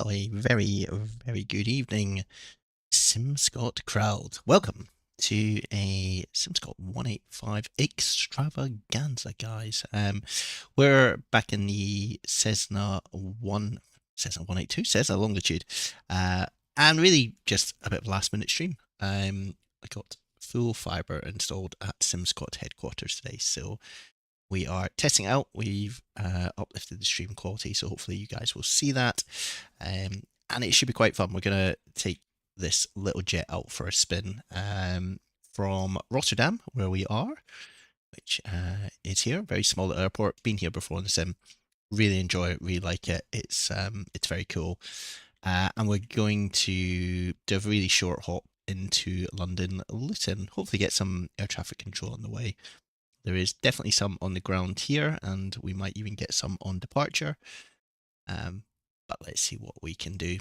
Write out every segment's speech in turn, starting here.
Well, a very, very good evening, Simscot crowd. Welcome to a Simscot 185 extravaganza, guys. We're back in the Cessna 182, Cessna Longitude, and really just a bit of a last-minute stream. I got full fibre installed at Simscot headquarters today, so we are testing it out. We've uplifted the stream quality, so hopefully you guys will see that. And it should be quite fun. We're going to take this little jet out for a spin from Rotterdam, where we are, which is here. Very small little airport. Been here before in the sim. Really enjoy it. Really like it. It's very cool. And we're going to do a really short hop into London Luton. Hopefully get some air traffic control on the way. There is definitely some on the ground here, and we might even get some on departure. But let's see what we can do.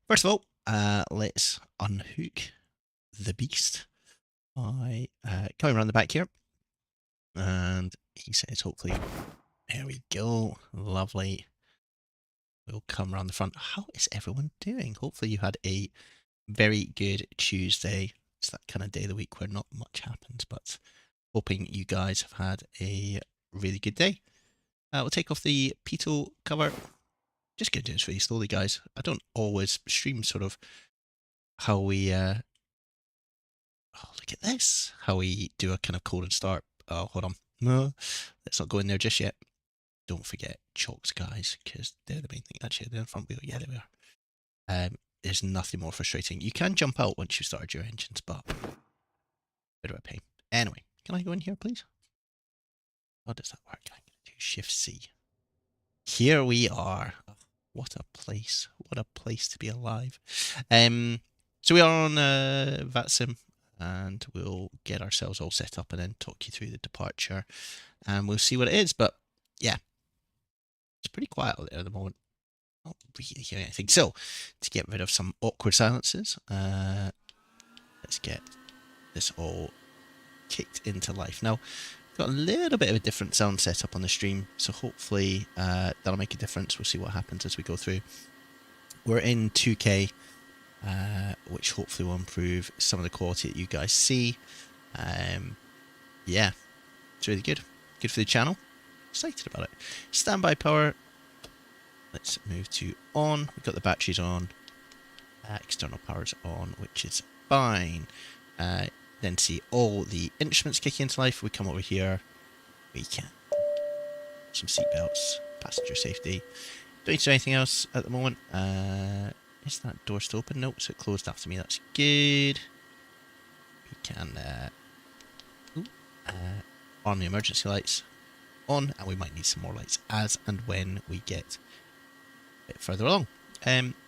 First of all, let's unhook the beast by coming around the back here. And he says, hopefully, there we go. Lovely. We'll come around the front. How is everyone doing? Hopefully you had a very good Tuesday. It's that kind of day of the week where not much happens, but hoping you guys have had a really good day. We'll take off the Pitot cover. Just going to do this really slowly, guys. I don't always stream sort of how we... oh, look at this. How we do a kind of cold and start. Oh, hold on. No, let's not go in there just yet. Don't forget chocks, guys, because they're the main thing. Actually, they're in the front wheel. Yeah, there we are. There's nothing more frustrating. You can jump out once you've started your engines, but bit of a pain. Anyway. Can I go in here, please? How does that work? I'm going to do Shift-C. Here we are. What a place. What a place to be alive. So we are on VATSIM, and we'll get ourselves all set up and then talk you through the departure. And we'll see what it is. But, yeah. It's pretty quiet out there at the moment. Not really hearing anything. So, to get rid of some awkward silences, let's get this all kicked into life. Now, got a little bit of a different sound setup on the stream, so hopefully that'll make a difference. We'll see what happens as we go through. We're in 2K, which hopefully will improve some of the quality that you guys see. Yeah, it's really good. Good for the channel. Excited about it. Standby power. Let's move to on. We've got the batteries on. External power's on, which is fine. Then see all the instruments kicking into life. We come over here. We can. Some seatbelts. Passenger safety. Don't need to do anything else at the moment. Is that door still open? Nope, so it closed after me. That's good. We can arm the emergency lights on, and we might need some more lights as and when we get a bit further along.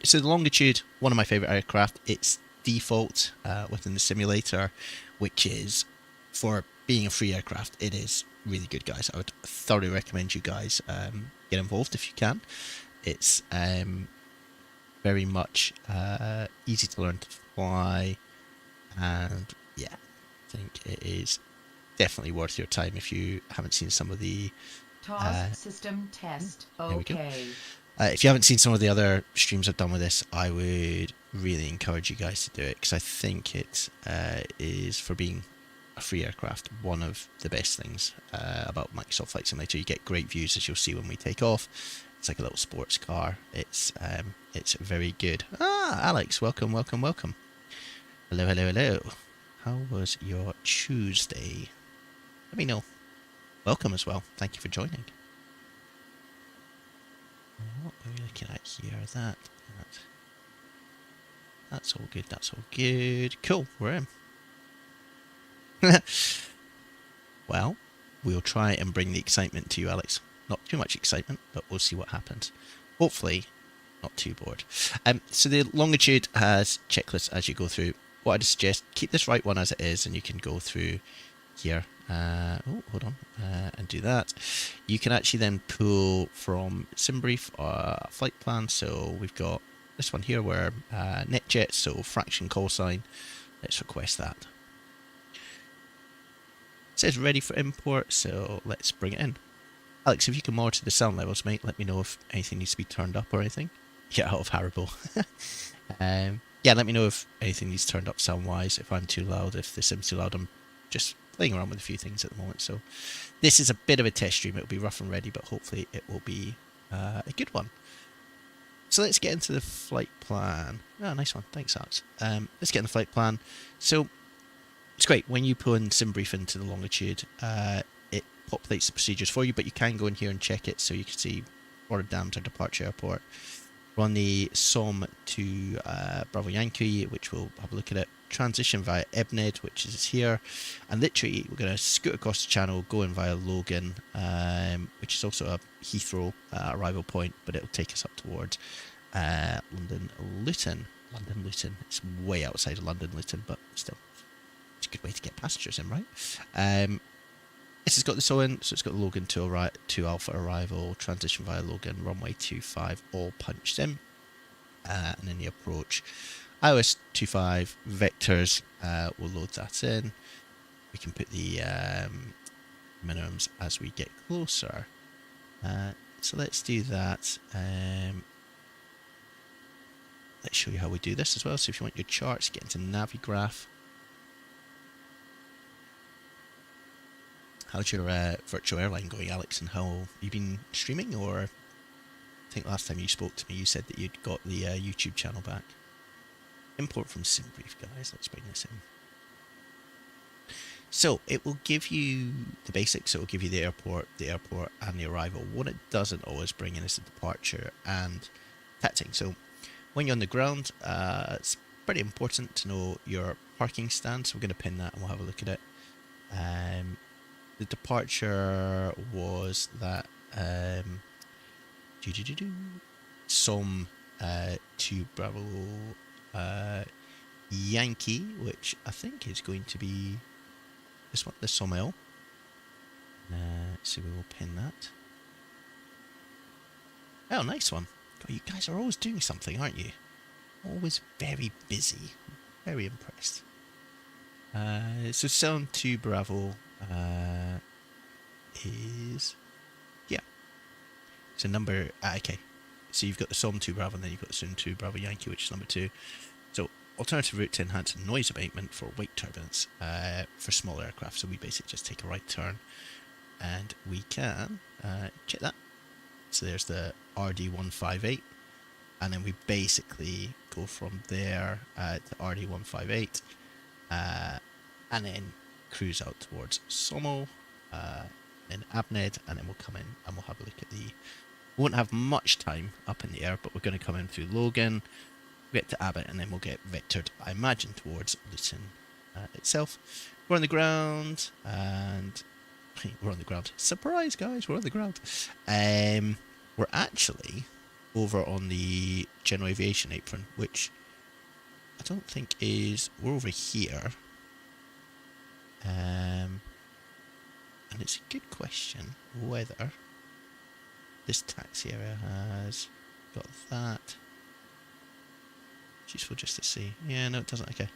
So the Longitude, one of my favourite aircraft. It's default within the simulator, which is, for being a free aircraft, it is really good, guys. I would thoroughly recommend you guys get involved if you can. It's very much easy to learn to fly, and yeah, I think it is definitely worth your time if you haven't seen some of the system test. Okay. If you haven't seen some of the other streams I've done with this, I would really encourage you guys to do it, because I think it is, for being a free aircraft, one of the best things about Microsoft Flight Simulator. You get great views, as you'll see when we take off. It's like a little sports car. It's very good. Ah, Alex, welcome, welcome, welcome. Hello, hello, hello. How was your Tuesday? Let me know. Welcome as well. Thank you for joining. What are we looking at here? That's all good. That's all good. Cool. We're in. Well, we'll try and bring the excitement to you, Alex. Not too much excitement, but we'll see what happens. Hopefully, not too bored. So the Longitude has checklists as you go through. What I'd suggest, keep this right one as it is, and you can go through here. Oh, hold on, and do that. You can actually then pull from SimBrief a flight plan. So we've got this one here where NetJet, so fraction call sign. Let's request that. It says ready for import, so let's bring it in. Alex, if you can monitor the sound levels, mate, let me know if anything needs to be turned up or anything. get out of Haribo. Yeah, let me know if anything needs turned up sound-wise, if I'm too loud, if the sim's too loud. I'm just playing around with a few things at the moment. So this is a bit of a test stream. It'll be rough and ready, but hopefully it will be a good one. So let's get into the flight plan. Oh, nice one. Thanks, Alex. Let's get in the flight plan. So it's great. When you pull in SimBrief into the Longitude, it populates the procedures for you, but you can go in here and check it so you can see Rotterdam to departure airport. We're on the SOM to Bravo Yankee, which we'll have a look at it. Transition via Ebned, which is here. And literally, we're going to scoot across the channel, go in via Logan, which is also a Heathrow arrival point, but it'll take us up towards London Luton. London Luton. It's way outside of London Luton, but still, it's a good way to get passengers in, right? This has got the SO in, so it's got Logan to Alpha arrival, transition via Logan, runway 25, all punched in. And then the approach, iOS 25 vectors, we'll load that in. We can put the minimums as we get closer. So let's do that. Let's show you how we do this as well. So if you want your charts, get into Navigraph. How's your virtual airline going, Alex? And how you been streaming? Or I think last time you spoke to me, you said that you'd got the YouTube channel back. Import from SimBrief, guys. Let's bring this in. So it will give you the basics. So it will give you the airport, and the arrival. What it doesn't always bring in is the departure and taxiing. So when you're on the ground, it's pretty important to know your parking stand. So we're going to pin that and we'll have a look at it. The departure was that SOM to Bravo Yankee, which I think is going to be this one, the SOM-L. So we will pin that. Oh, nice one. God, you guys are always doing something, aren't you? Always very busy. Very impressed. So SOM to Bravo is, yeah. So number, okay. So you've got the SOM 2 Bravo and then you've got the SOM 2 Bravo Yankee, which is number 2. So alternative route to enhance noise abatement for wake turbulence for small aircraft. So we basically just take a right turn and we can check that. So there's the RD158 and then we basically go from there to RD158 and then cruise out towards Somo, then Abned, and then we'll come in and we'll have a look at the... We won't have much time up in the air, but we're going to come in through Logan, get to Abbott, and then we'll get vectored, I imagine, towards Luton itself. We're on the ground, and... We're on the ground. Surprise, guys, we're on the ground. We're actually over on the General Aviation apron, which I don't think is... We're over here. And it's a good question whether this taxi area has got that. It's useful just to see. Yeah, no, it doesn't. Okay.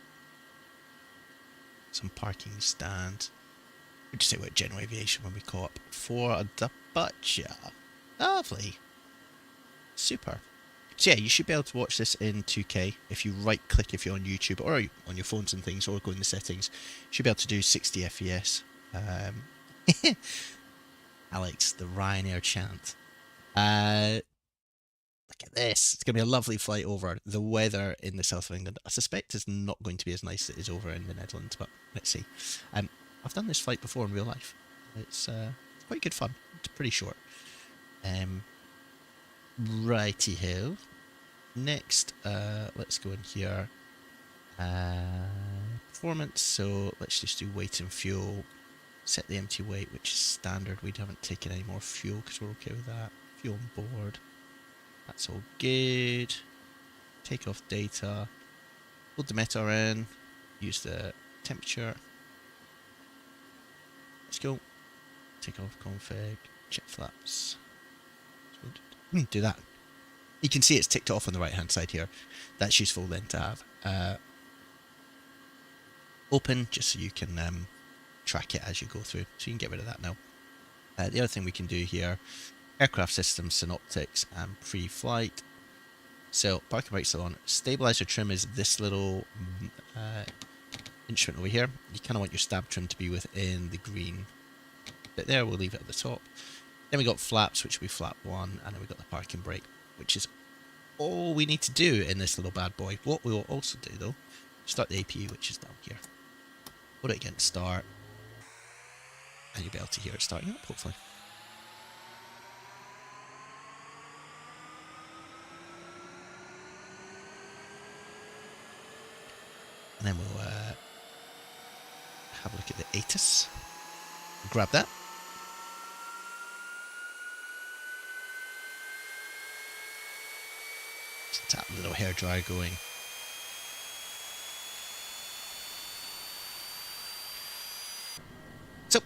Some parking stand. We'll just say we're at General Aviation when we call up for a departure. Lovely. Super. So yeah, you should be able to watch this in 2K if you right click if you're on YouTube or on your phones and things, or go in the settings. You should be able to do 60 FPS. Alex, the Ryanair chant. Look at this. It's going to be a lovely flight over. The weather in the south of England, I suspect, is not going to be as nice as it is over in the Netherlands, but let's see. I've done this flight before in real life. It's quite good fun. It's pretty short. Righty-ho. Next, let's go in here. Performance, so let's just do weight and fuel. Set the empty weight, which is standard. We haven't taken any more fuel because we're okay with that. Fuel on board. That's all good. Take off data. Load the METAR in. Use the temperature. Let's go. Take off config. Check flaps. Do that. You can see it's ticked off on the right hand side here. That's useful then to have. Open, just so you can track it as you go through. So you can get rid of that now. The other thing we can do here, aircraft systems, synoptics, and pre-flight. So parking brakes are on. Stabilizer trim is this little instrument over here. You kind of want your stab trim to be within the green bit there. We'll leave it at the top. Then we got flaps, which will be flap 1, and then we got the parking brake, which is all we need to do in this little bad boy. What we will also do though, start the APU, which is down here. Put it against start, and you'll be able to hear it starting up, hopefully. And then we'll have a look at the ASUS. Grab that. Just tap the little hairdryer going. So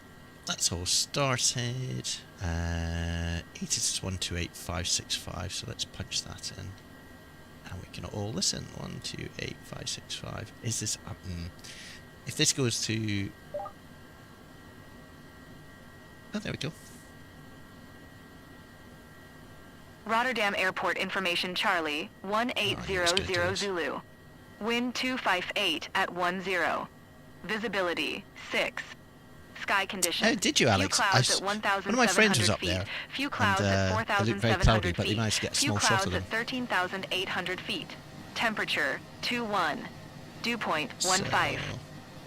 that's all started. ASUS is 128565, so let's punch that in. And we can all listen. 128565. Is this up? If this goes to... Oh, there we go. Rotterdam Airport Information Charlie, 1800 Zulu. Wind 258 at 10. Visibility 6. Sky conditions. Oh, did you, Alex? Few clouds at 1,700 one of my friends was up feet. there. Few clouds and, at it looked very 4,700 cloudy, feet. but they managed to get a Few small clouds shot of them. at 13,800 feet. Temperature 21. Dew point 15.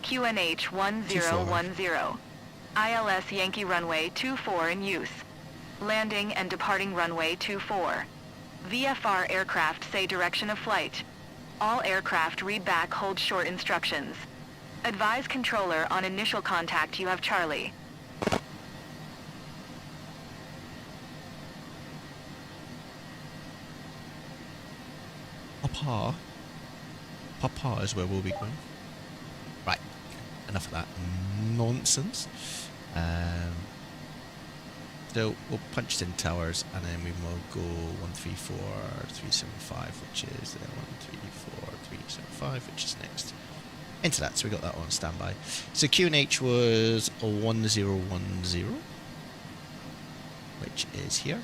QNH 1010. ILS Yankee runway 24 in use. Landing and departing runway 24. VFR aircraft say direction of flight. All aircraft read back hold short instructions. Advise controller on initial contact you have Charlie. Papa is where we'll be going. Right, enough of that nonsense. So we'll punch in towers, and then we will go 134375, which is 134375, which is next into that. So we got that on standby. So QNH was 1010, which is here.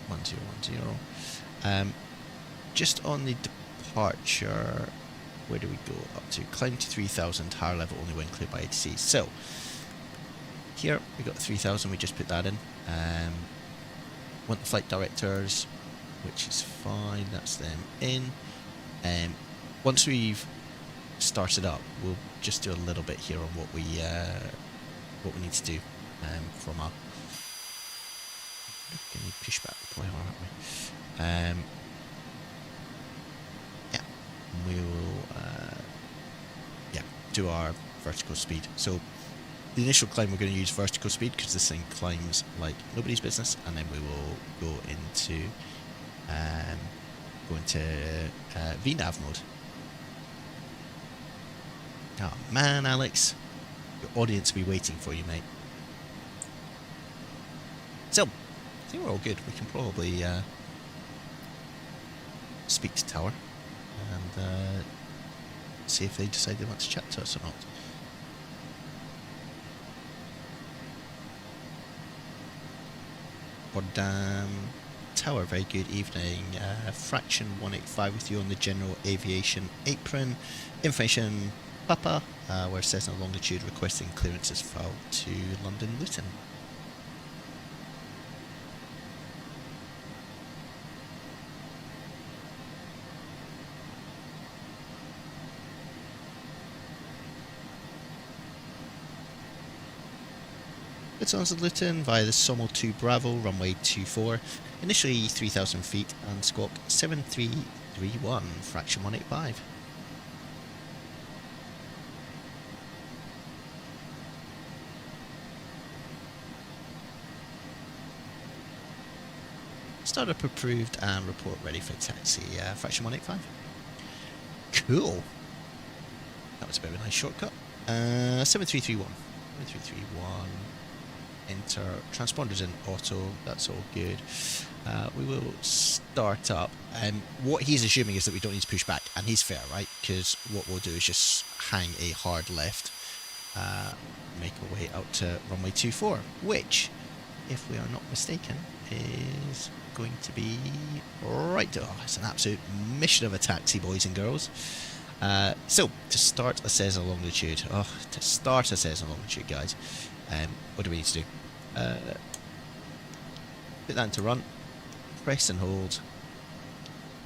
1010. Just on the departure, where do we go up to? Climb to 3000, higher level only when cleared by ATC. So here we got 3000, we just put that in. Want the flight directors, which is fine, that's them in. Once we've started up, we'll just do a little bit here on what we need to do from our... Can we push back the player, aren't we? Yeah, we will do our vertical speed. So the initial climb, we're going to use vertical speed because this thing climbs like nobody's business, and then we will go into VNAV mode. Oh man, Alex, your audience will be waiting for you, mate. So I think we're all good. We can probably speak to Tower and see if they decide they want to chat to us or not. Tower, very good evening. Fraction 185 with you on the general aviation apron. Information, Papa, where Cessna Longitude requesting clearances filed to London Luton. Luton's Luton via the Sommel 2 Bravo, runway 24, initially 3000 feet, and squawk 7331, fraction 185. Startup approved and report ready for taxi, fraction 185. Cool. That was a bit of a nice shortcut. 7331. 7331. Enter transponders in auto, that's all good. We will start up. What he's assuming is that we don't need to push back, and he's fair, right? Because what we'll do is just hang a hard left, make our way out to runway 24, which, if we are not mistaken, is going to be right. Oh, it's an absolute mission of a taxi, boys and girls. So, to start a Cessna Longitude. Oh, to start a Cessna Longitude, guys. What do we need to do? Put that into run. Press and hold.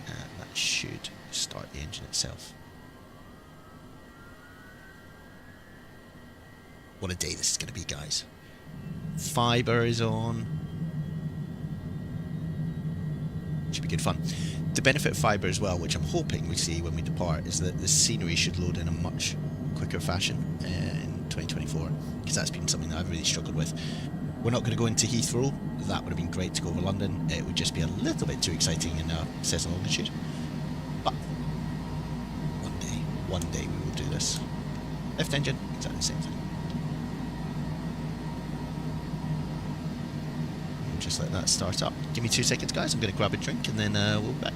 And that should start the engine itself. What a day this is going to be, guys. Fibre is on. Should be good fun. The benefit of Fibre as well, which I'm hoping we see when we depart, is that the scenery should load in a much quicker fashion in 2024, because that's been something that I've really struggled with. We're not going to go into Heathrow. That would have been great to go over London. It would just be a little bit too exciting in Cessna Longitude. But one day we will do this. Left engine, exactly the same thing. Just let that start up. Give me 2 seconds, guys. I'm going to grab a drink and then we'll be back.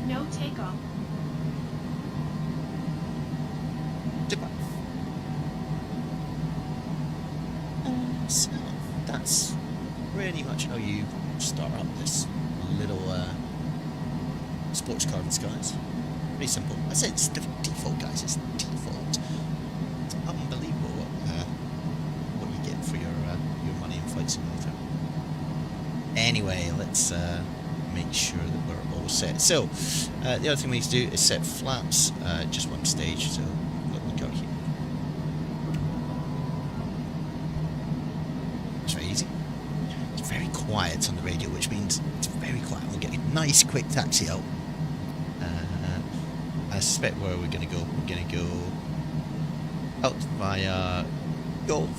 No takeoff. So that's pretty much how you start up this little sports car in the skies. Pretty simple. I said it's default, guys. It's default. It's unbelievable what you get for your money in Flight Simulator. Anyway, let's make sure that we're all set. So the other thing we need to do is set flaps. Just one stage. So look out here. It's very easy. It's very quiet on the radio, which means it's very quiet. We'll get a nice quick taxi out. I suspect where we're going to go. We're going to go out via Golf,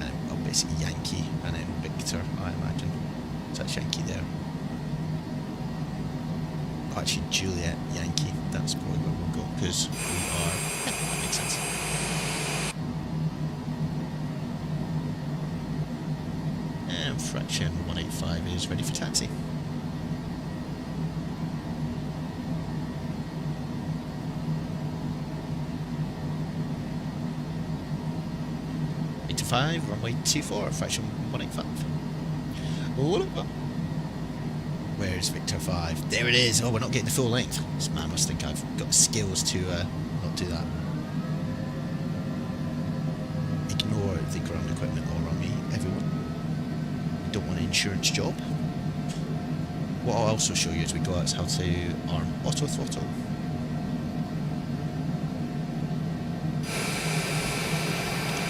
and well, basically Yankee, and then Victor, I imagine. So that's Yankee there. Oh, actually, Juliet, Yankee. That's probably where we'll go, because we are. Yeah, that makes sense. And Fraction 185 is ready for taxi. Runway 24, Fraction 185. Where's Victor 5? There it is. Oh, we're not getting the full length. This man must think I've got the skills to not do that. Ignore the ground equipment all around me, everyone. I don't want an insurance job. What I'll also show you as we go out is how to arm auto throttle.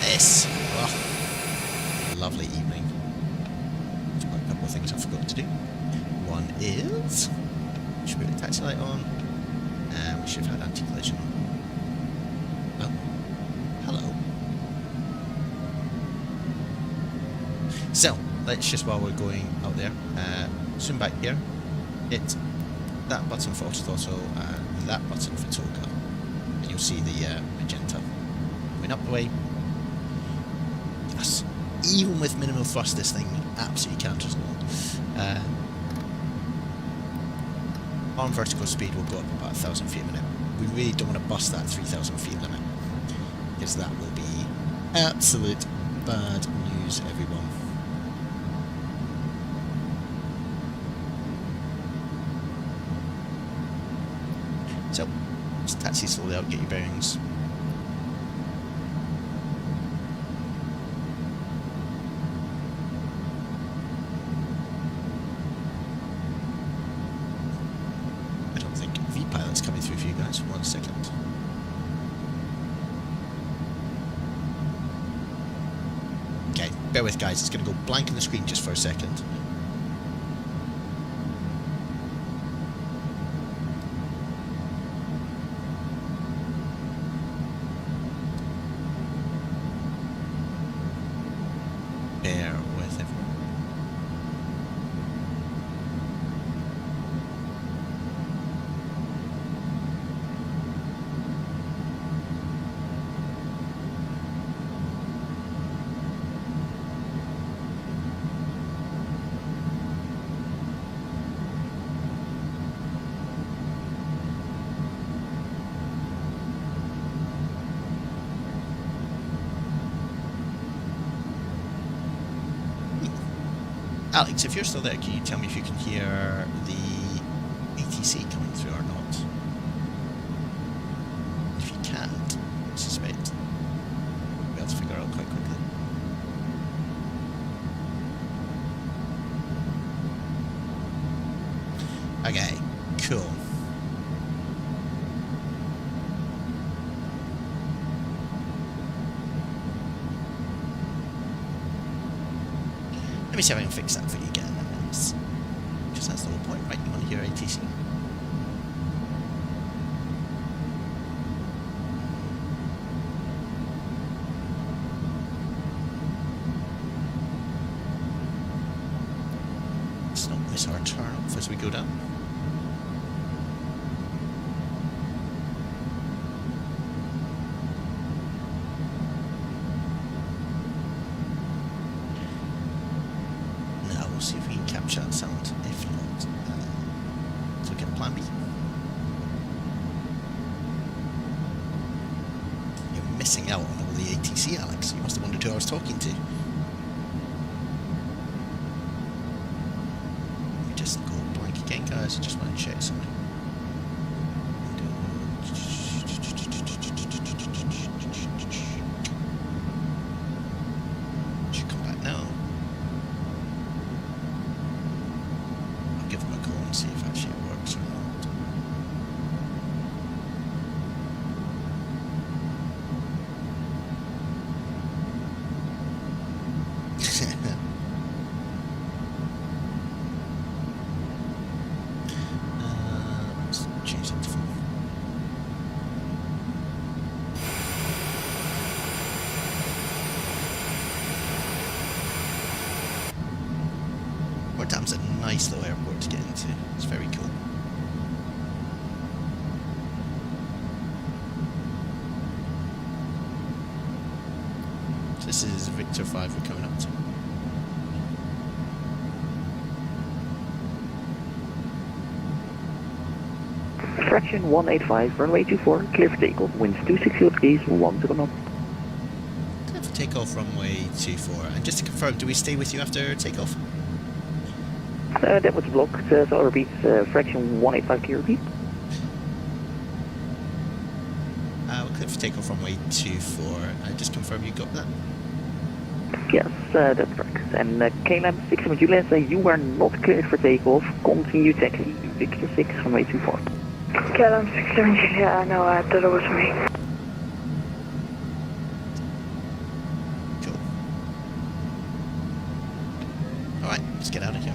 This. Oh, lovely evening. There's quite a couple of things I forgot to do. One is, we should put the taxi light on, and we should have had anti-collision on. Oh, hello. So, let's just, while we're going out there, zoom back here, hit that button for auto throttle and that button for toga, and you'll see the magenta going up the way. Yes. Even with minimal thrust, this thing absolutely canters along. On vertical speed, we'll go up about 1,000 feet a minute. We really don't want to bust that 3,000 feet limit, because that will be absolute bad news, everyone. So, just taxi slowly out, get your bearings. bear with, guys. It's going to go blank on the screen just for a second. Bear with everyone. Alex, if you're still there, can you tell me if you can hear the ATC coming through or not? If you can't, I suspect we'll be able to figure out quite quickly. Okay, cool. Let me see if I can fix that for you again. Because that's the whole point, right? You want to hear ATC. Let's not miss our turn off as we go down. See if we can capture that sound. If not, so we can plan B. You're missing out on all the ATC, Alex. You must have wondered who I was talking to. Let me just go blank again, guys. I just want to check something. Should come back now. Give them a call and see if actually it works or not. Let's change that to 4. Rotterdam's a nice little airport to get into. It's very cool. So this is Victor 5 we're coming up to. Fraction 185, runway 24, clear for takeoff, winds 260 degrees, 10 knots. Clear for takeoff, runway 24. And just to confirm, do we stay with you after takeoff? That was blocked, so I'll repeat, fraction 185, clear repeat. We're clear for takeoff, runway 24. Just confirm you got that? Yes, that's correct. And KLM 6 Juliet, you are not cleared for takeoff, continue taxi, Victor 6, runway 24. KLM 6 Juliet, no, that was me. Cool. Alright, let's get out of here.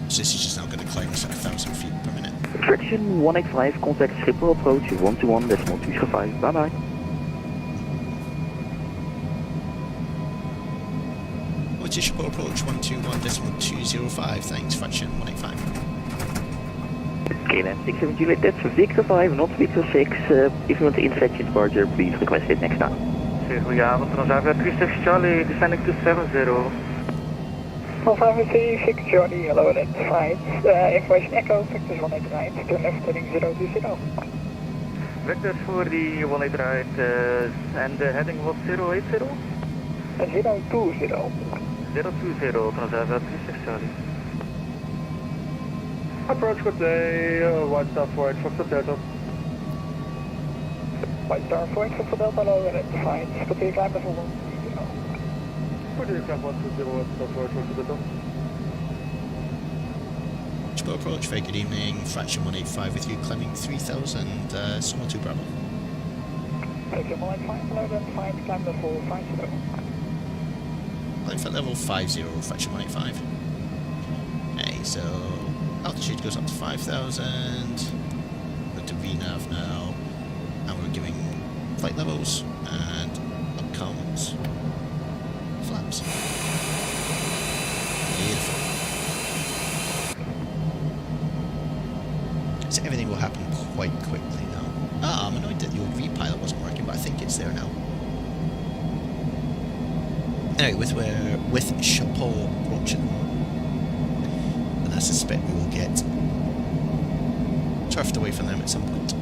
So this is just now going to climb us at 1,000 feet per minute. Fraction 185, contact Schiphol approach 121.205, bye bye. Which is Schiphol approach 121.205, thanks, fraction 185. KLM 67 Juliet, that's Victor 5, not Victor 6. If you want to intercept your departure, please request it next time. goedenavond, Transavia 36 Charlie, descending to 70. Transavia 36 Charlie, hello, identified. Information Echo, Vectors 189, turn left heading 020. Vectors for the 188, and the heading was 080? 020. 020, Transavia 36 Charlie. Approach good day, White Star 48 Fox Delta. White Star 48 Fox Delta, hello, identified. Spatial climb level 120. Spatial climb 120, White Star 48 Fox Delta. Spur approach, very good evening. Fraction 185 with you, climbing 3000, Summer 2 Bravo. Fraction 185, hello, identified. Climb level 50. Climb for level 50, fraction 185. Okay, so altitude goes up to 5000. Go to VNAV now. And we're giving flight levels, and up comes flaps. Beautiful. So everything will happen quite quickly now. Ah, I'm annoyed that the old V-pilot wasn't working, but I think it's there now. Anyway, with Chapeau approaching, and I suspect we will get turfed away from them at some point.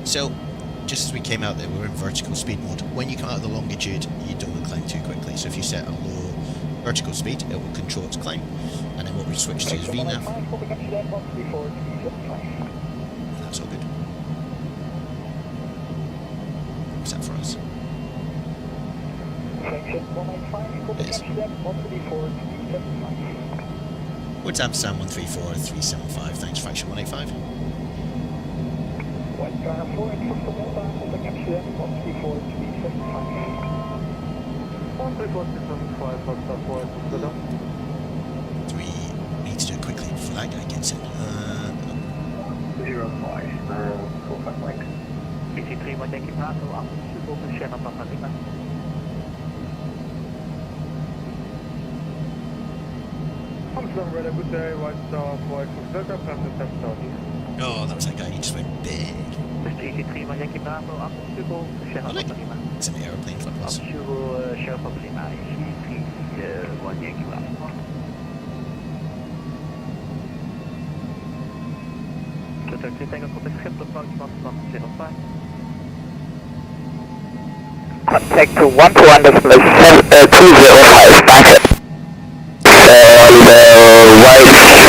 So, just as we came out there, we were in vertical speed mode. When you come out of the longitude, you don't want to climb too quickly. So if you set a low vertical speed, it will control its climb. And then what we switch to is VNAV. And that's all good. What's that for us? What's Amsterdam 134375, thanks, fraction 185. White Star 48 Fox Delta, holding Amsterdam 134375. 134 Fox Star 48 Fox Delta. Do we need to do it quickly before that guy gets in? 0545 Mike. PC3, wat denk je praten? Super, Shannon, Lima. Amsterdam Radar, good day, White Star 48 Fox Delta, climb to 7000. Oh, that was that guy, he just went big. PC3, wat denk je praten? Super, Shannon, Lima. It's an aeroplane for us. Super, Shannon, Lima. PC3, wat denk je praten? Contact to 121.205, thanks. White Star 4.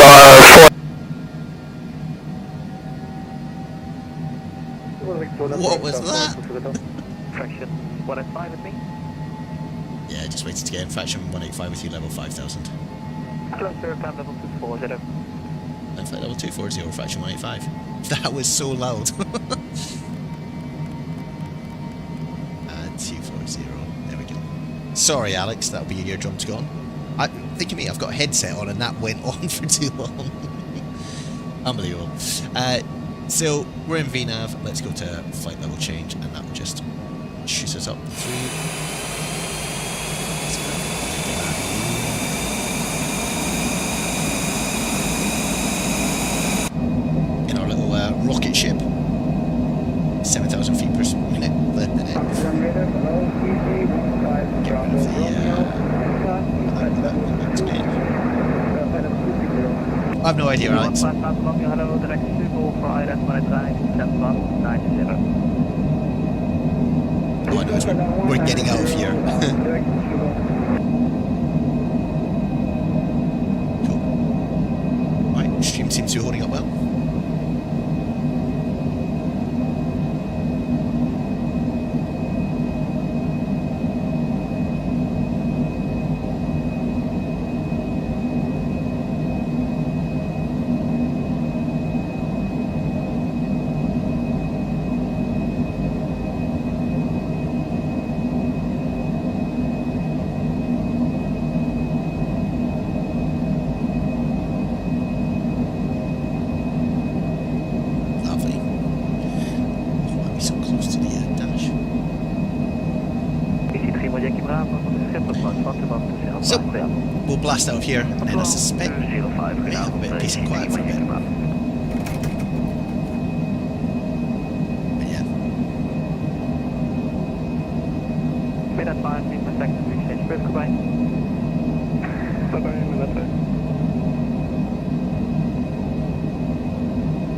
What was that? Fraction 185 with me. Yeah, just waited to get in fraction 185 with you, level 5000. Closer, climb level 240. And flight level 240, fraction 185. That was so loud. 240, there we go. Sorry Alex, that'll be your eardrums gone. Think of me, I've got a headset on and that went on for too long. Unbelievable. So we're in VNAV, let's go to flight level change, and that will just shoot us up through. In our little rocket ship, 7,000 feet per minute. I have no idea, Alex. Oh, I know, we're getting out of here. Cool. Right, stream seems to be holding up well. So, we'll blast out of here, and then I suspect we may have a bit of peace and quiet for a bit. But yeah. Bye-bye. Bye-bye, Melissa.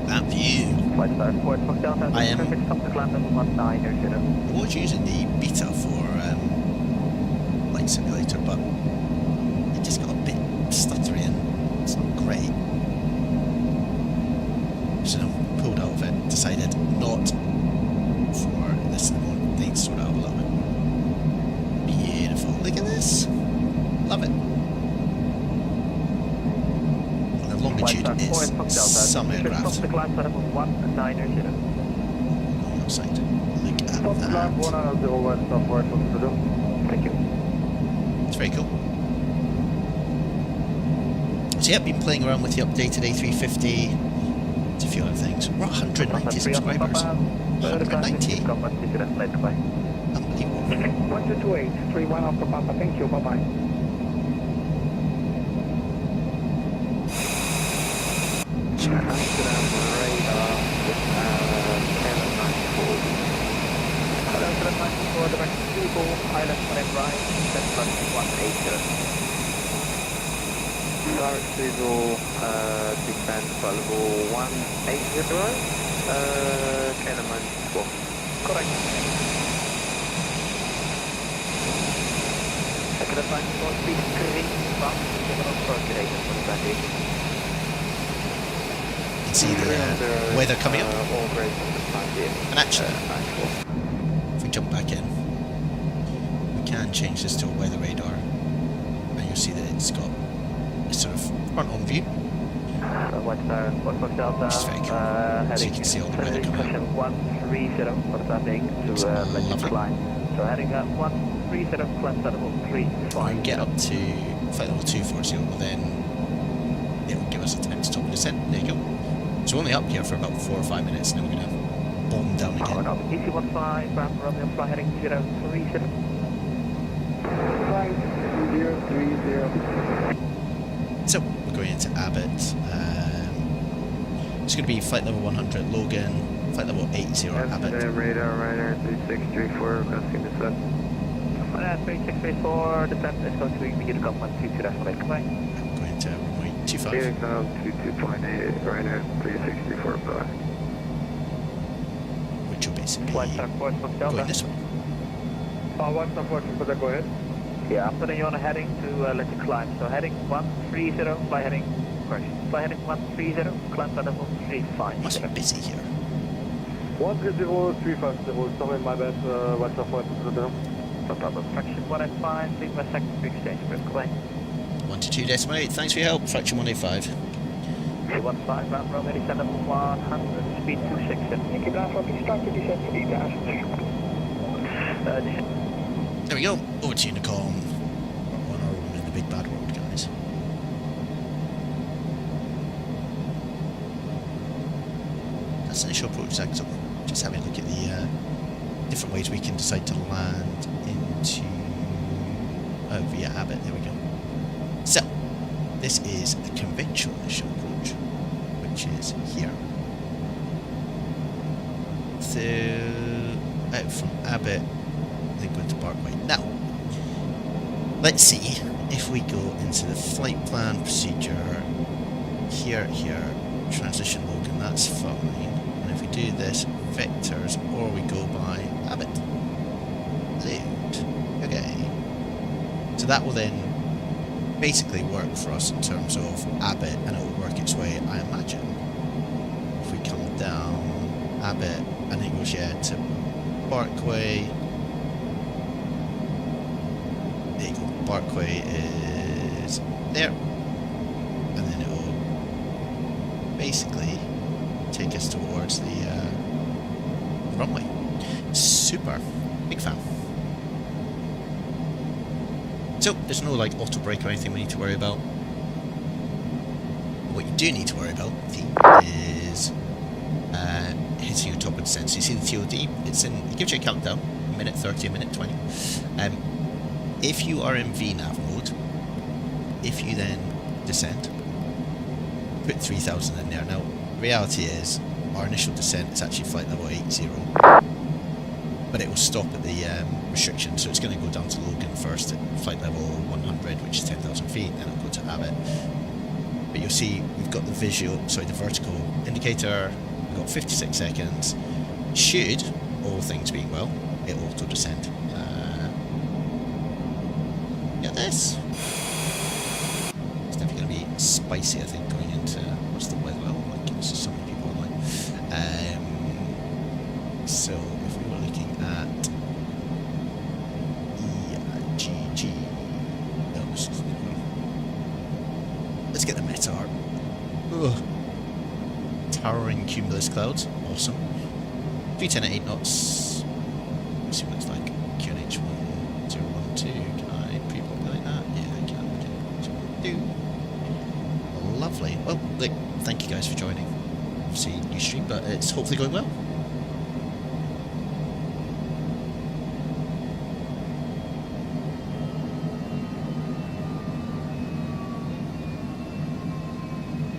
That view. White Star, Ford Foxtel, I am- come to climb level 1900. I was using the beta for Flight Simulator, but it just got a bit stuttery and it's not great. So pulled out of it, decided not for this anymore. Need to sort out a little bit. Beautiful. Look at this. Love it. And the Longitude is some aircraft. Come to climb level 1900. Outside. Look at Stop climb that. 100 White Star, Ford Foxtel. Thank you. It's very cool. So yeah, been playing around with the updated A350. It's a few other things. We're at 190 subscribers. 190. Unbelievable. 1228, 31 Alpha Papa, thank you, bye-bye. Start civil defense level 180, Kanaman 4. Correct. Second advance for speed screen from general circulator for the bandit. You can see the weather coming up. All grades on the bandit. And actually, if we jump back in, we can change this to a weather radar. And you'll see that it's got a sort of front-on view. White Star, Fox Delta, Which is very cool. So you can see all the weather coming up. 130 for the landing to let you Lovely. climb. So heading up 130, climb level 35. When we get up to flight level 240, then it will give us a time to stop the descent. There you go. So we're only up here for about 4 or 5 minutes, and then we're going to bomb down Power again. up, DC-15, Bravo Romeo, fly heading 030. Flight 030. So we're going into Abbott. It's going to be flight level 100 Logan, flight level 80 Abbott. Radar, Ryder 3634, requesting descent. 3634, descent is going to be immediate command 22.8, come on. Going to runway 25. Vietnam 22.8, Ryder 3634, bye. Which will basically White Star, Fox go Delta. in this one. White Star, Ford Foxtel, go ahead. Yeah, I'm putting you on a heading to let you climb. So heading 130, fly heading, correction, fly heading 130, climb to level 35. Must be busy here. 130-350, sorry, my bad, White Star, Ford Foxtel. No problem. Fraction 185, leave my secondary exchange for claim. 122.8, thanks for your help. Fraction 185. 215, round row, descend level 100, speed 260. Thank you, Bravo, please start to descent for 3000. Descend. There we go. Over to Unicom. On our own in the big bad world, guys. That's an initial approach sector. Just having a look at the different ways we can decide to land into via Abbott. There we go. So this is the conventional initial approach, which is here. So out from Abbott, then go into Parkway. Now, let's see if we go into the flight plan procedure here, transition Logan, that's fine. And if we do this, vectors, or we go by Abbott. Load. Okay. So that will then basically work for us in terms of Abbott, and it will work its way, I imagine. If we come down Abbott, and it goes, yeah, to Parkway. There you go. Parkway is there, and then it will basically take us towards the runway. Super, big fan. So there's no like auto brake or anything we need to worry about. What you do need to worry about is hitting the top of the descent. So you see the TOD, it's in, it gives you a countdown, a minute 30, a minute 20. If you are in VNAV mode, if you then descend, put 3000 in there. Now, reality is, our initial descent is actually flight level 80. but it will stop at the restriction, so it's going to go down to Logan first at flight level 100, which is 10,000 feet, then it'll go to Abbott. But you'll see we've got the the vertical indicator, we've got 56 seconds. Should, all things being well, it auto descend. Get this. It's definitely going to be spicy, I think, going into what's the weather? Oh my goodness, there's so many people online. So if we were looking at GG, no, let's get the meta art. Ugh. Towering cumulus clouds, awesome. 310 at 8 knots. Let's see what it's like. QNH 1012. Can I pre-populate that? Yeah, I can. Do. Lovely. Well, look, thank you guys for joining. Obviously, new stream, but it's hopefully going well.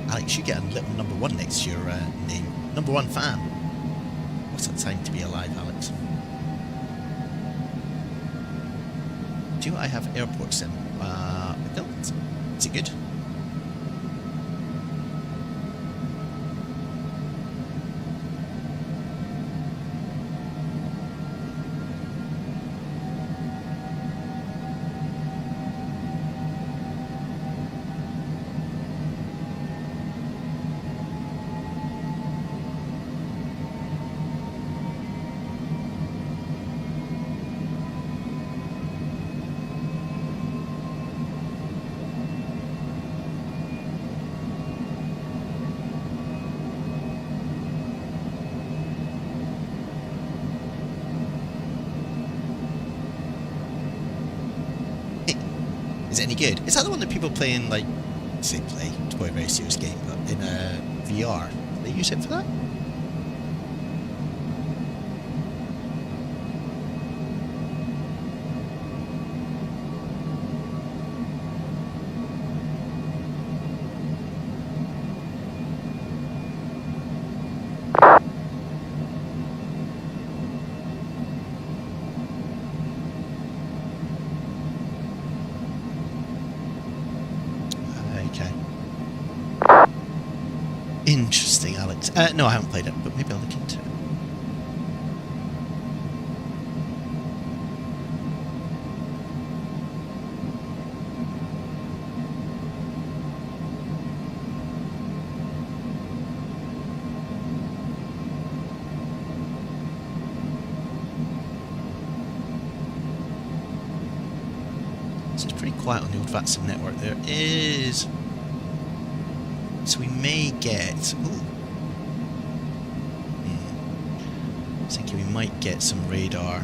Alex, you get a little number 1 next to your name. Number 1 fan. What's a time to be alive, Alex? Do I have airport sim? I don't. Is it good? Is it any good? Is that the one that people play in, like, say play, it's probably a very serious game, but in VR? Do they use it for that? Interesting, Alex. No, I haven't played it, but maybe I'll look into it. So it's pretty quiet on the old VATSIM network. There is... So we may get... Ooh. Thinking we might get some radar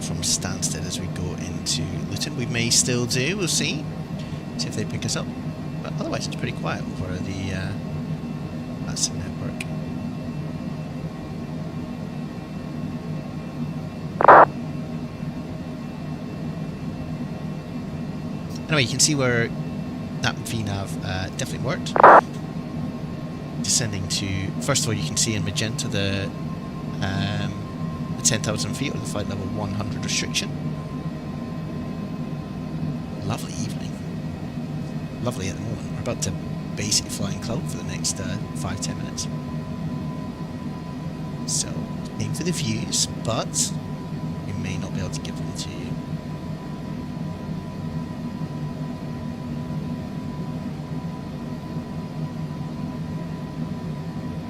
from Stansted as we go into Luton. We may still do, we'll see. See if they pick us up. But otherwise it's pretty quiet over the VATSIM network. Anyway, you can see where that VNAV definitely worked. Descending to, first of all, you can see in magenta the 10,000 feet or the flight level 100 restriction. Lovely evening. Lovely at the moment. We're about to basically fly in cloud for the next 5-10 minutes. So, aim for the views, but we may not be able to give them to you.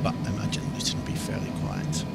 But I imagine Luton will be fairly quiet.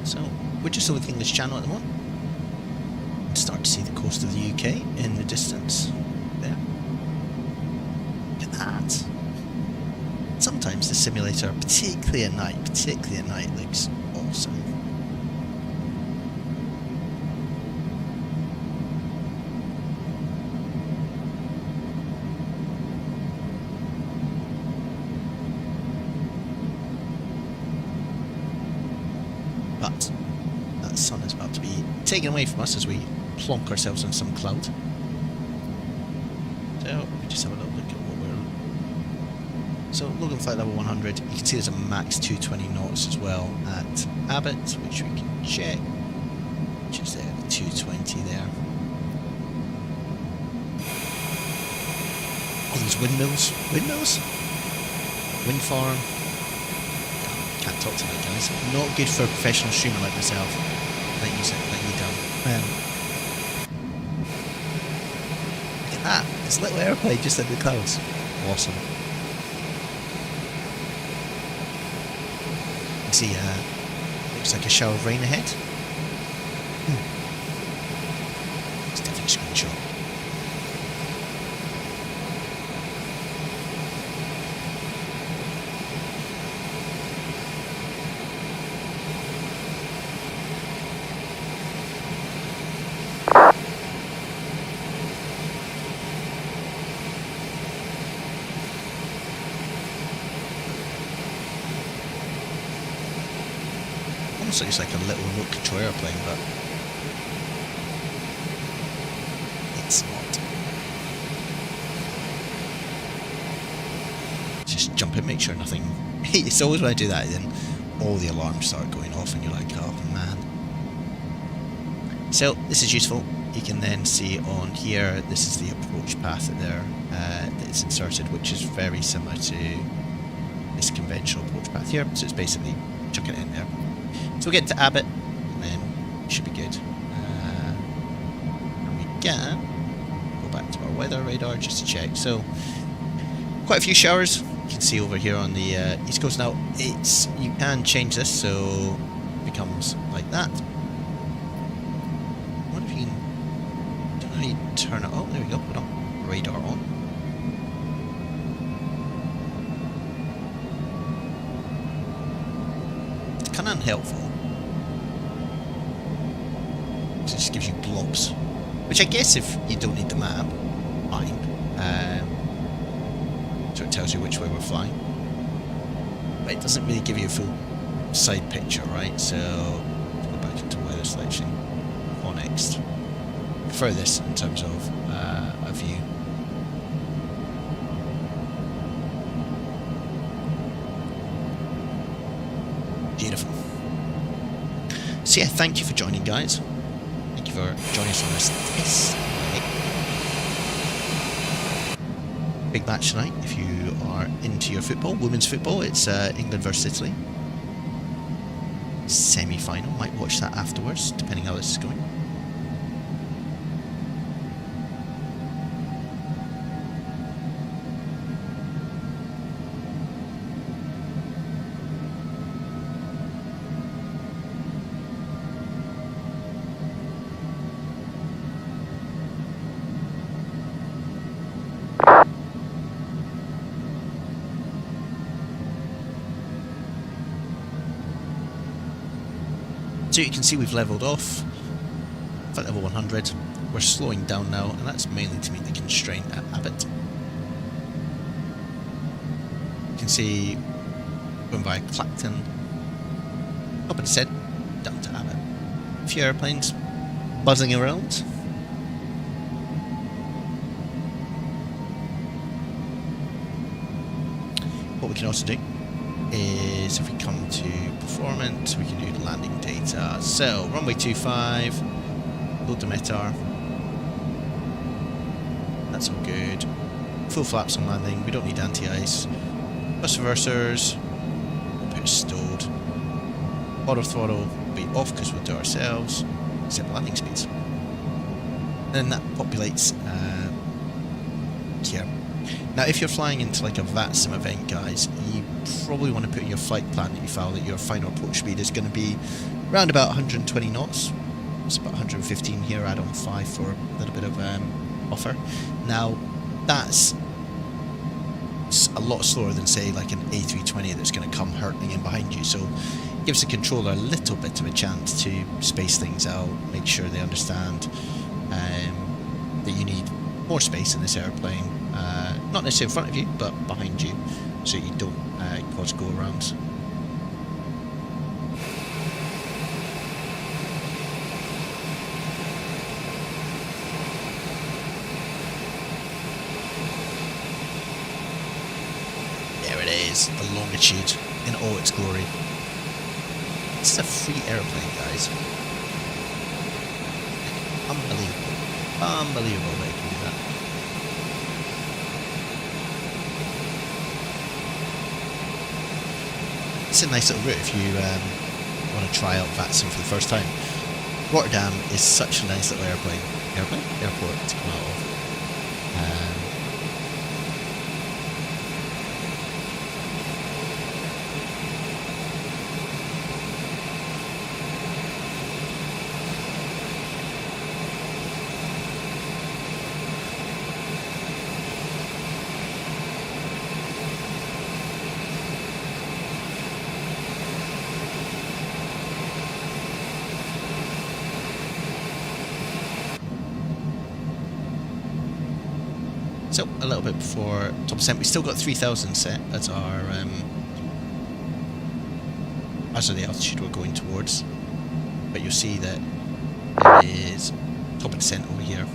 So we're just over the English Channel at the moment. Start to see the coast of the UK in the distance. There. Look at that. Sometimes the simulator, particularly at night, looks awesome. But that sun is about to be taken away from us as we plonk ourselves on some cloud. So we just have a little look at what we're... So Logan flight level 100, you can see there's a max 220 knots as well at Abbott, which we can check, which is there, the 220 there. All these windmills, wind farm. Can't talk to that, guys. Not good for a professional streamer like myself. Let you down. Look at that. It's a little airplane just in the clouds. Awesome. You can see, looks like a shower of rain ahead. It's definitely a screenshot. Almost looks like a little remote control airplane, but it's not. Just jump in, make sure nothing... It's always when I do that, then all the alarms start going off and you're like, oh man. So this is useful. You can then see on here, this is the approach path that it's inserted, which is very similar to this conventional approach path here. So it's basically chuck it in there. So we'll get to Abbott, and then it should be good. And we can go back to our weather radar just to check. So quite a few showers. You can see over here on the east coast now. You can change this so it becomes like that. I wonder if you can. I don't know how you turn it on. There we go. Hold on. Radar on. It's kind of unhelpful. It just gives you blobs, which I guess if you don't need the map, fine. So it tells you which way we're flying, but it doesn't really give you a full side picture, right? So let's go back into weather selection. On next, prefer this in terms of a view. Beautiful. So yeah, thank you for joining, guys. Thank you for joining us on this big match tonight. If you are into your football, women's football, it's England versus Italy. Semi-final. Might watch that afterwards, depending how this is going. So you can see we've leveled off at level 100. We're slowing down now, and that's mainly to meet the constraint at Abbott. You can see going by Clacton, up and said, down to Abbott. A few airplanes buzzing around. What we can also do is if we come to performance, we can do landing data. So runway 25, odometer, that's all good. Full flaps on landing, we don't need anti-ice. Bus reversers, we'll put it stowed. Auto throttle will be off because we'll do it ourselves. Set landing speeds. Then that populates here. Now, if you're flying into like a VATSIM event, guys, you probably want to put in your flight plan that you file that your final approach speed is going to be around about 120 knots. It's about 115 here, add on 5 for a little bit of buffer. Now, that's a lot slower than, say, like an A320 that's going to come hurtling in behind you. So it gives the controller a little bit of a chance to space things out, make sure they understand that you need more space in this airplane. Not necessarily in front of you, but behind you, so you don't cause go-arounds. There it is, the Longitude in all its glory. This is a free airplane, guys. Unbelievable. Unbelievable that it can do that. It's a nice little route if you want to try out VATSIM for the first time. Rotterdam is such a nice little airport to come out of. So, a little bit before top percent, we still got 3,000 set as our as the altitude we're going towards. But you'll see that it is top of descent over here.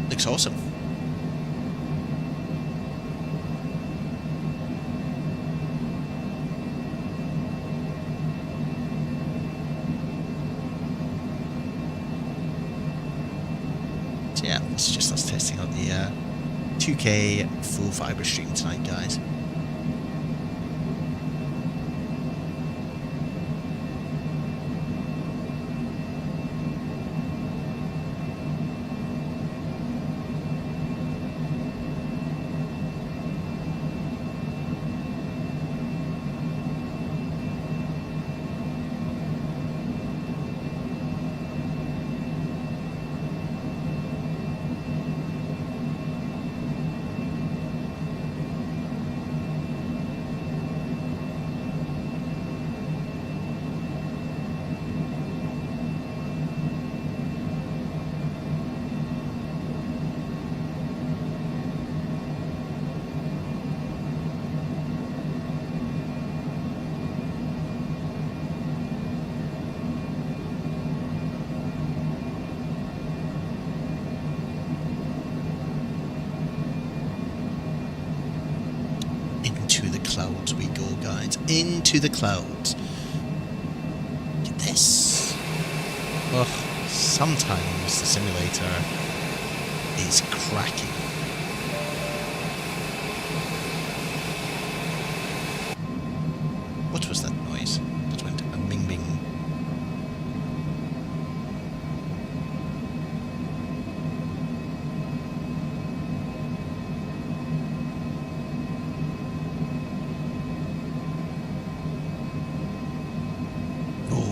Looks awesome. Yeah, it's just us testing out the 2K full fibre stream tonight, guys. Clouds we go, guys. Into the clouds. Look at this. Oh, sometimes the simulator is cracking. What was that noise? That went a bing bing.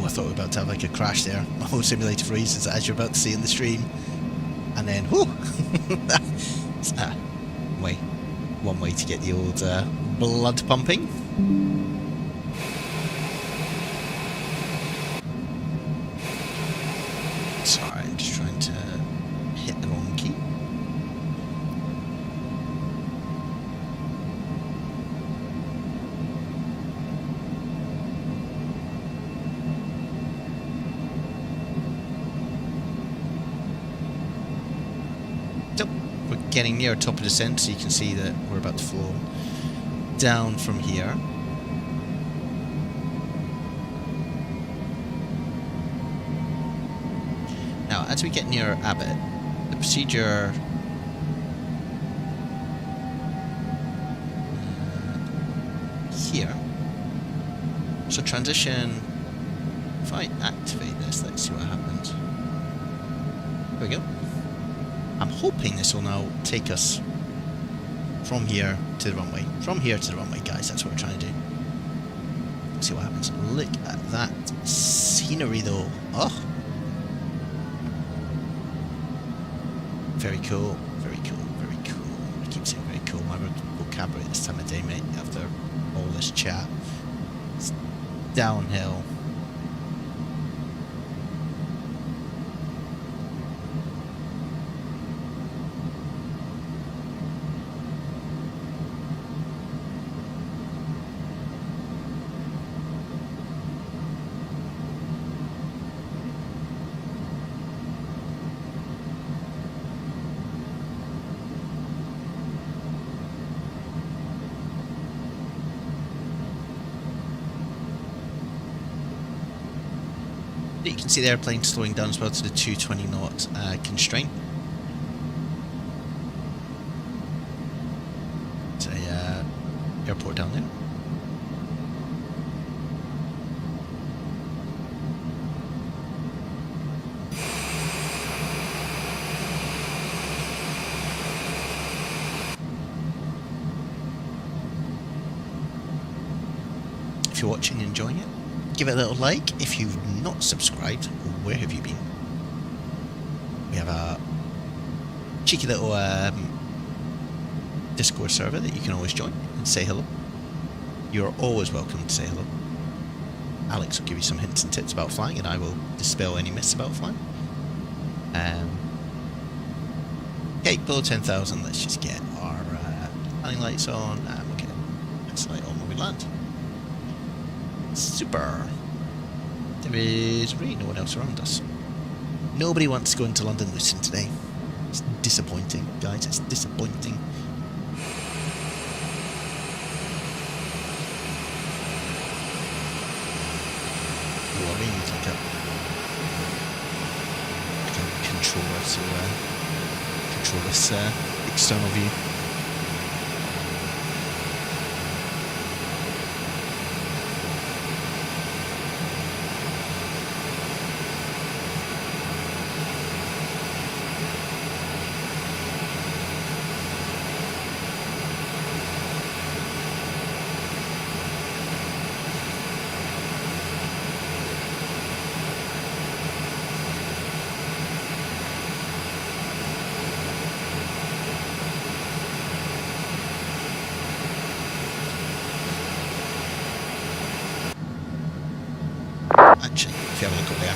I thought we were about to have like a crash there. My whole simulator freezes as you're about to see in the stream. And then, whoo! It's one way to get the old blood pumping. Sorry, I'm just trying to hit the wrong key. Getting near top of descent, so you can see that we're about to flow down from here. Now, as we get near Abbott, the procedure here. So transition If I activate this, let's see what happens. There we go. I'm hoping this will now take us from here to the runway. From here to the runway, guys, that's what we're trying to do. Let's see what happens. Look at that scenery, though. Oh! Very cool, very cool, very cool. I keep saying very cool. My vocabulary this time of day, mate, after all this chat. It's downhill. You can see the airplane slowing down as well to the 220 knot constraint. It's a airport down there. If you're watching and enjoying it, give it a little like. If you've not subscribed, where have you been? We have a cheeky little Discord server that you can always join and say hello. You're always welcome to say hello. Alex will give you some hints and tips about flying, and I will dispel any myths about flying. Okay, below 10,000, let's just get our landing lights on, and we'll get a light on when we land. Super. There is really no one else around us. Nobody wants to go into London Luton today. It's disappointing, guys. It's disappointing. Oh, I really need like a controller to control this external view. Actually, if you have a look up there,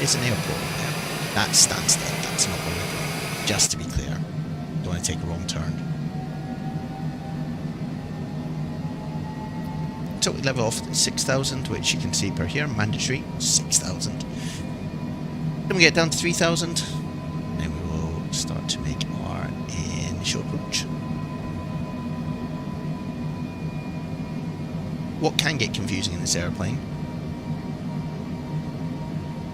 it's an airport there. That's Stansted, that's not Modular. Just to be clear, don't want to take a wrong turn. So we level off at 6,000, which you can see per here, mandatory 6,000. Then we get down to 3,000, then we will start to make our initial approach. What can get confusing in this airplane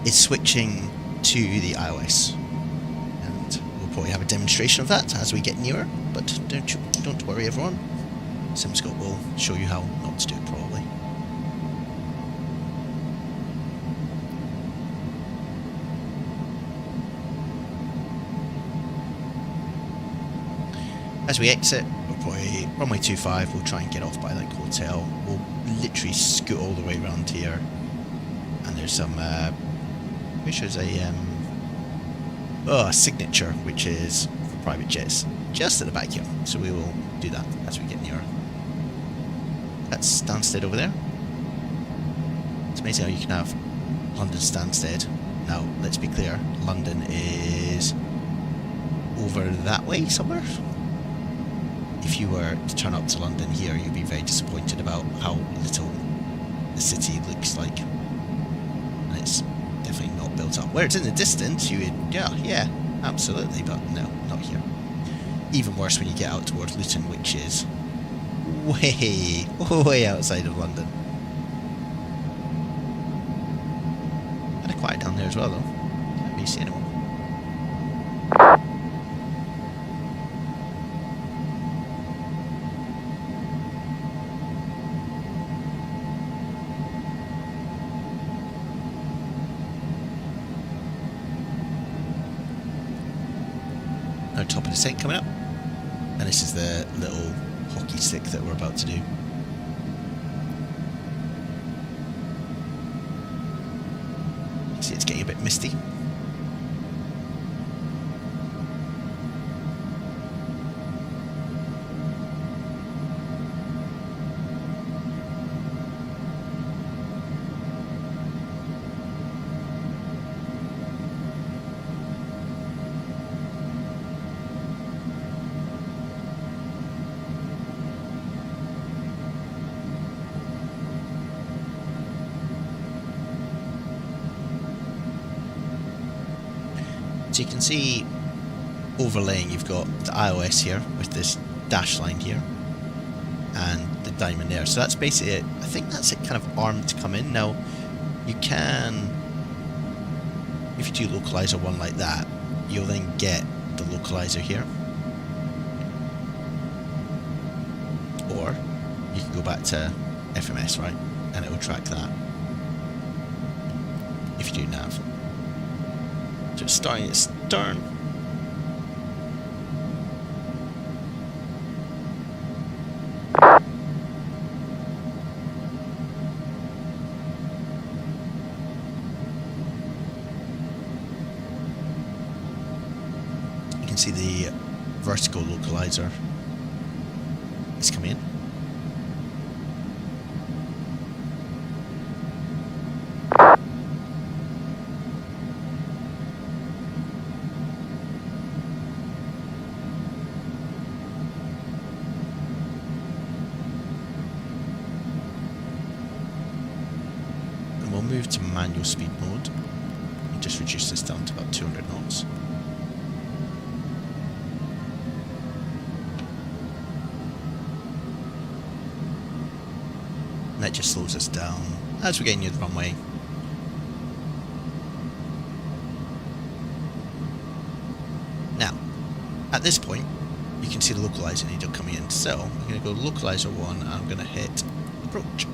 is switching to the iOS, and we'll probably have a demonstration of that as we get nearer, but don't worry everyone, Simscot will show you how not to do it probably. As we exit, we'll probably runway 25, we'll try and get off by like hotel, we'll literally scoot all the way around here, and there's some which is a signature, which is for private jets, just at the back here. So we will do that as we get nearer. That's Stansted over there. It's amazing how you can have London Stansted. Now, let's be clear, London is over that way somewhere. If you were to turn up to London here, you'd be very disappointed about how little the city looks like. And it's definitely not built up. Where it's in the distance, you would, yeah, absolutely, but no, not here. Even worse when you get out towards Luton, which is way outside of London. Kind of quiet down there as well, though. Can't really see anyone. top of descent coming up. And this is the little hockey stick that we're about to do. See, it's getting a bit misty. So you can see overlaying, you've got the iOS here with this dash line here and the diamond there. So that's basically it. I think that's it, kind of armed to come in. Now you can, if you do localizer one like that, you'll then get the localizer here. Or you can go back to FMS, right? And it will track that if you do nav. So it's starting its turn. You can see the vertical localizer is coming in. We'll move to manual speed mode and just reduce this down to about 200 knots. And that just slows us down as we get near the runway. Now, at this point, you can see the localizer needle coming in. So I'm going to go localizer 1 and I'm going to hit approach.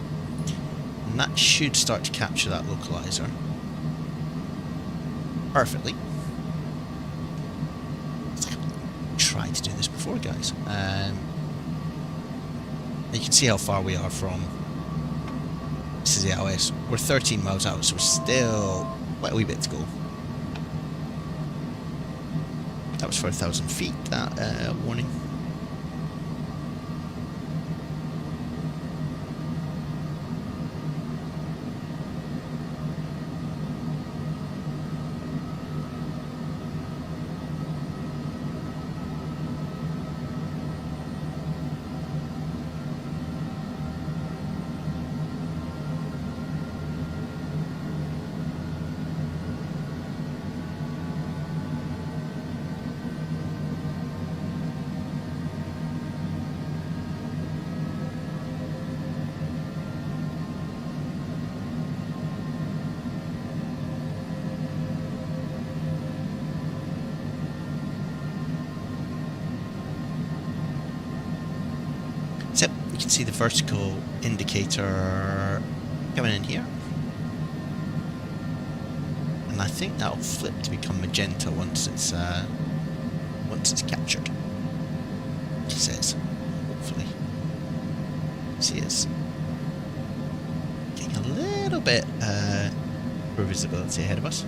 And that should start to capture that localizer perfectly. I've tried to do this before, guys. You can see how far we are from. This is the iOS. We're 13 miles out, so we're still quite a wee bit to go. That was for 1,000 feet, that warning. So you can see the vertical indicator coming in here. And I think that'll flip to become magenta once it's captured. It says, hopefully. See, it's getting a little bit for visibility ahead of us.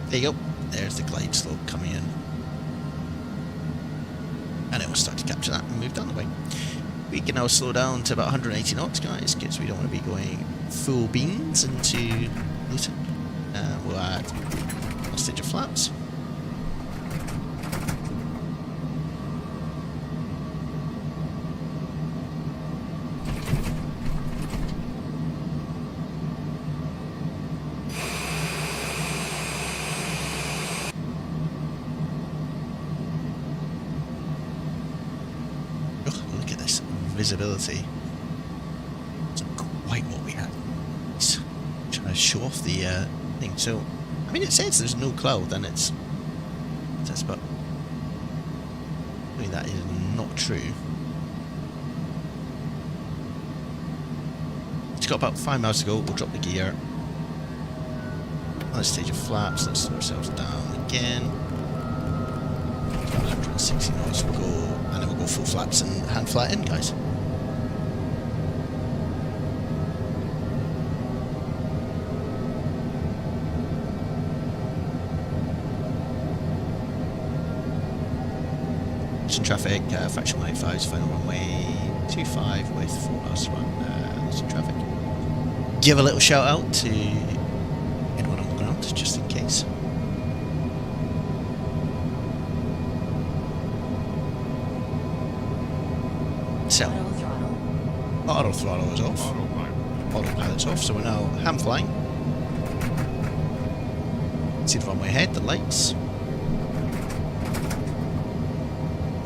There you go. There's the glide slope coming in. And it will start to capture that and move down the way. We can now slow down to about 180 knots, guys, because we don't want to be going full beans into Luton. We'll add a stage of flaps. Visibility. It's not quite what we had. It's trying to show off the thing. So, I mean, it says there's no cloud, and it says, but I mean, that is not true. It's got about 5 miles to go. We'll drop the gear. Another stage of flaps. Let's slow ourselves down again. About 160 knots. We'll go, and then we'll go full flaps and hand flat in, guys. Traffic, Fraction 185's final runway 25 with 4 miles to run. Lots of traffic. Give a little shout out to anyone on the ground, just in case. So, auto throttle is off. Autopilot's off, so we're now hand flying. See the runway ahead, the lights.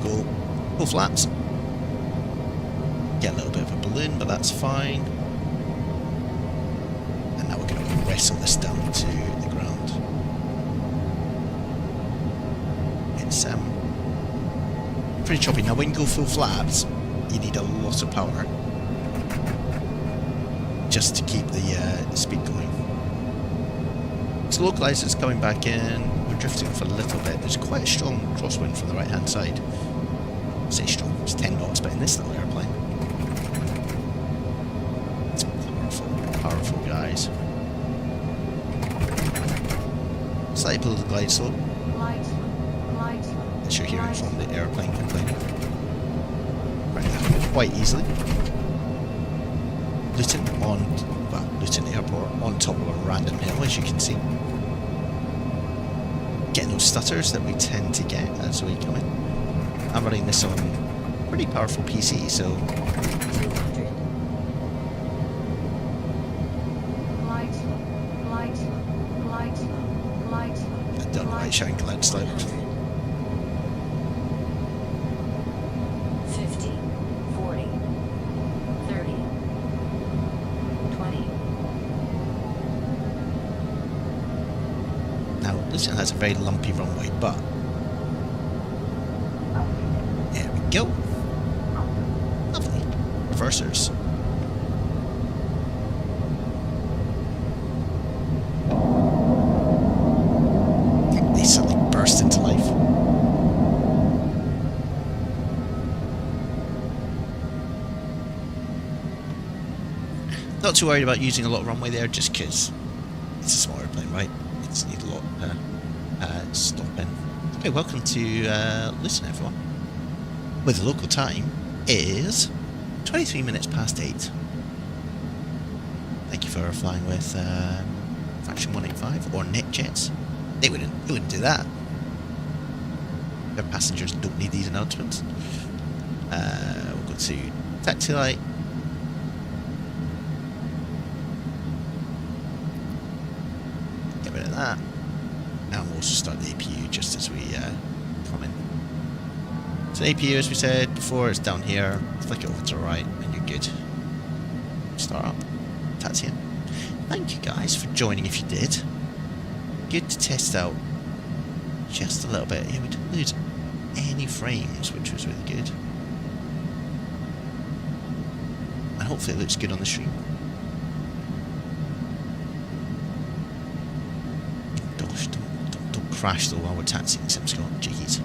Go full flaps. Get a little bit of a balloon, but that's fine. And now we're going to wrestle this down to the ground. It's pretty choppy. Now when you go full flaps, you need a lot of power just to keep the speed going. So localizer's coming back in. We're drifting off a little bit. There's quite a strong crosswind from the right hand side. I say strong, it's 10 knots, but in this little airplane, it's powerful guys. Slightly below the glide slope, as you're hearing from the airplane complaining. Right now, quite easily. Luton Airport on top of a random hill, as you can see. Getting those stutters that we tend to get as we come in. I'm running this on pretty powerful PC, so I don't know why it's showing glide slope. 50, 40, 30, 20. Now, listen, that's a very lumpy runway, but there we go. Lovely. Reversers. They suddenly burst into life. Not too worried about using a lot of runway there, just because it's a small airplane, right? It just needs a lot stopping. Okay, welcome to Luton, everyone. With the local time is 23 minutes past 8. Thank you for flying with Fraction 185 or NetJets. They wouldn't do that. Their passengers don't need these announcements. We'll go to taxi light. Get rid of that. Now we'll also start the APU just as we come in. So the APU, as we said before, is down here. Flick it over to the right and you're good. Start up. Taxi in. Thank you guys for joining if you did. Good to test out just a little bit. Yeah, we didn't lose any frames, which was really good. And hopefully it looks good on the stream. Gosh, don't crash though while we're taxiing Simscot. Jeez.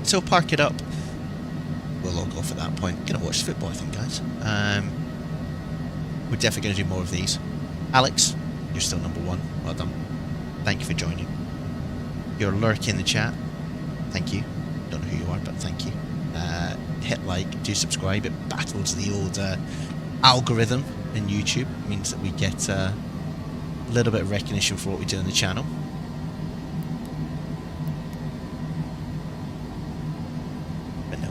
So park it up. We'll log off at that point. Gonna watch football, I think, guys. We're definitely going to do more of these. Alex, you're still number 1. Well done. Thank you for joining. You're lurking in the chat. Thank you. Don't know who you are, but thank you. Hit like, do subscribe. It battles the old algorithm in YouTube. It means that we get a little bit of recognition for what we do on the channel. But no.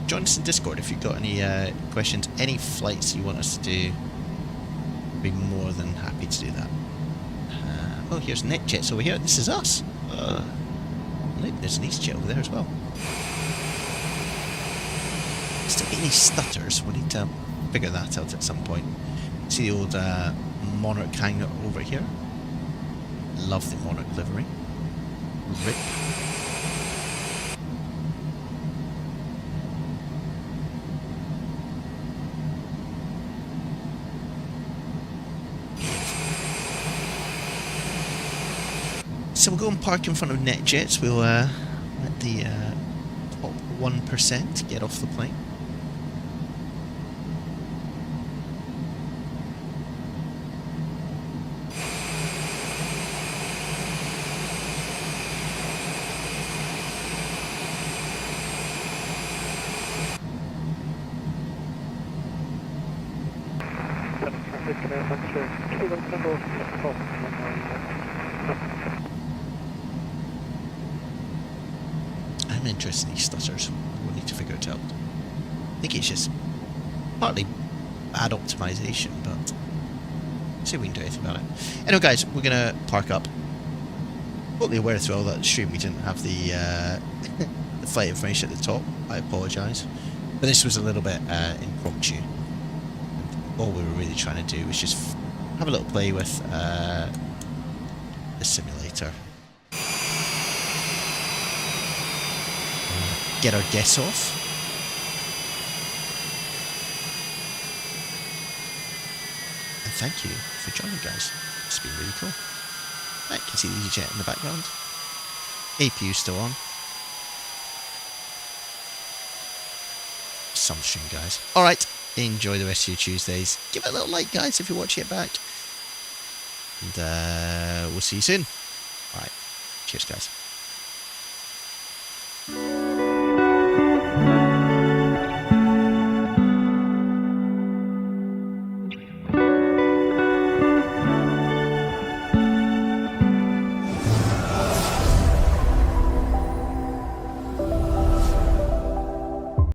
Join us in Discord if you've got any questions, any flights you want us to do. Be more than happy to do that. Oh, here's NetJets over here. This is us. There's an EasyJet over there as well. Still getting these stutters. We need to figure that out at some point. See the old Monarch hangar over here. Love the Monarch livery. RIP. so we'll go and park in front of NetJets. We'll let the top 1% get off the plane. I'm interested in these stutters. We'll need to figure it out. I think it's just partly bad optimization, but see if we can do anything about it. Anyway, guys, we're gonna park up. Totally aware as well that stream we didn't have the the flight information at the top. I apologise, but this was a little bit impromptu. All we were really trying to do was just have a little play with the simulator. Get our guests off. And thank you for joining, guys. It's been really cool. I can see the EasyJet in the background. APU still on. Some stream, guys. Alright, enjoy the rest of your Tuesdays. Give it a little like, guys, if you're watching it back. And we'll see you soon. Alright, cheers, guys.